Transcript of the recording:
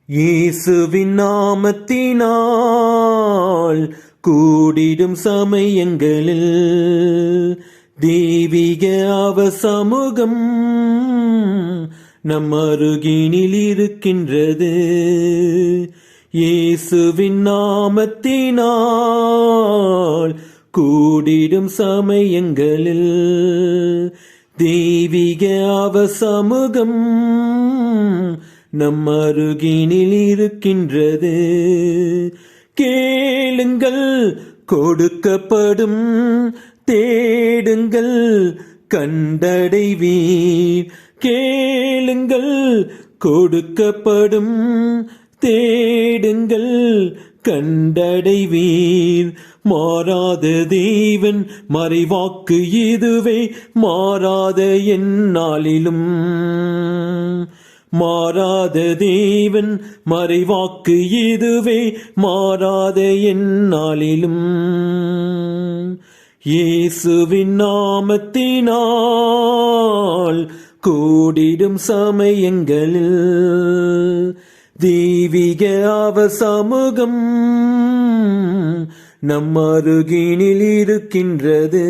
இயேசுவின் நாமத்தினால் கூடிடும் சமயங்களில் தெய்வீக அவசமுகம் நம் அருகினில் இருக்கின்றது. இயேசுவின் நாமத்தினால் கூடிடும் சமயங்களில் தெய்வீக அவசமுகம் நம் அருகினில் இருக்கின்றது. கேளுங்கள் கொடுக்கப்படும், தேடுங்கள் கண்டடைவீர். கேளுங்கள் கொடுக்கப்படும், தேடுங்கள் கண்டடைவீர். மாறாத தேவன் மறைவாக்கு இதுவே, மாறாத எந்நாளிலும். மாறாத தேவன் மறைவாக்கு இதுவே, மாறாத எந்நாளிலும். இயேசுவின் நாமத்தினால் கூடிடும் சமயங்களில் தெய்வீக அவசமுகம் நம் அருகினில் இருக்கின்றது.